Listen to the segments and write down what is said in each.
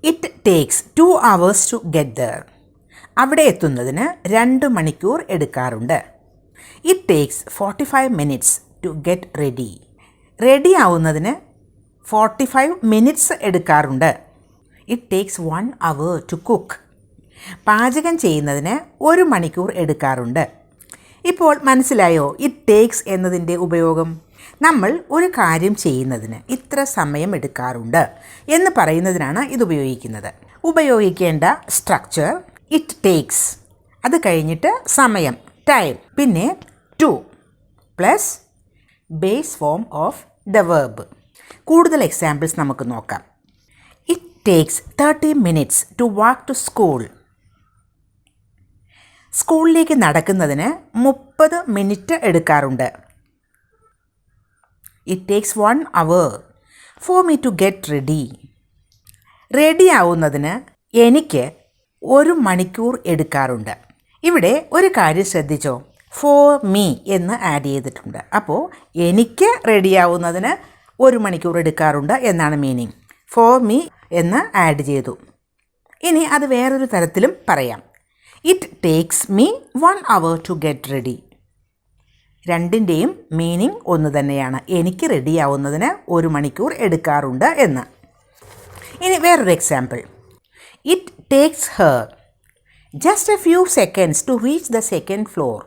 It takes 2 hours to get there. അവിടെ എത്തുന്നതിന് 2 മണിക്കൂർ എടുക്കാറുണ്ട്. It takes 45 minutes to get ready. Ready ആവുന്നതിന് 45 minutes എടുക്കാറുണ്ട്. It takes 1 hour to cook. പാചകം ചെയ്യുന്നതിന് 1 മണിക്കൂർ എടുക്കാറുണ്ട്. ഇപ്പോൾ മനസ്സിലായോ ഇറ്റ് ടേക്സ് എന്നതിൻ്റെ ഉപയോഗം? നമ്മൾ ഒരു കാര്യം ചെയ്യുന്നതിന് ഇത്ര സമയം എടുക്കാറുണ്ട് എന്ന് പറയുന്നതിനാണ് ഇത് ഉപയോഗിക്കുന്നത്. ഉപയോഗിക്കേണ്ട സ്ട്രക്ചർ ഇറ്റ് ടേക്സ്, അത് കഴിഞ്ഞിട്ട് സമയം ടൈം, പിന്നെ to plus base form of the verb. കൂടുതൽ എക്സാമ്പിൾസ് നമുക്ക് നോക്കാം. It takes 30 minutes to walk to school. സ്കൂളിലേക്ക് നടക്കുന്നതിന് 30 മിനിറ്റ് എടുക്കാറുണ്ട്. It takes 1 hour for me to get ready. Ready ആവുന്നതിന് എനിക്ക് 1 മണിക്കൂർ എടുക്കാറുണ്ട്. ഇവിടെ ഒരു കാര്യം ശ്രദ്ധിച്ചോ, ഫോർ മീ എന്ന് ആഡ് ചെയ്തിട്ടുണ്ട്. അപ്പോൾ എനിക്ക് റെഡിയാവുന്നതിന് 1 മണിക്കൂർ എടുക്കാറുണ്ട് എന്നാണ് മീനിങ്. ഫോർ മീ എന്ന് ആഡ് ചെയ്തു. ഇനി അത് വേറൊരു തരത്തിലും പറയാം. It takes me 1 hour to get ready. രണ്ടിൻ്റെയും മീനിങ് ഒന്ന് തന്നെയാണ്. എനിക്ക് റെഡിയാവുന്നതിന് 1 മണിക്കൂർ എടുക്കാറുണ്ട് എന്ന്. ഇനി വേറൊരു example. It takes her just a few seconds to reach the second floor.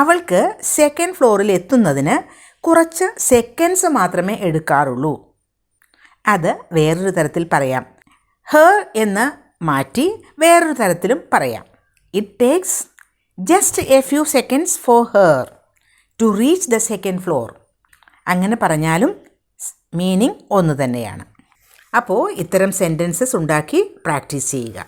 അവൾക്ക് സെക്കൻഡ് ഫ്ലോറിൽ എത്തുന്നതിന് കുറച്ച് സെക്കൻഡ്സ് മാത്രമേ എടുക്കാറുള്ളൂ. അത് വേറൊരു തരത്തിൽ പറയാം. ഹെർ എന്ന് മാറ്റി വേറൊരു തരത്തിലും പറയാം. It takes just a few seconds for her to reach the second floor. അങ്ങനെ പറഞ്ഞാലും മീനിങ് ഒന്ന് തന്നെയാണ്. അപ്പോൾ ഇത്തരം സെൻറ്റൻസസ് ഉണ്ടാക്കി പ്രാക്ടീസ് ചെയ്യുക.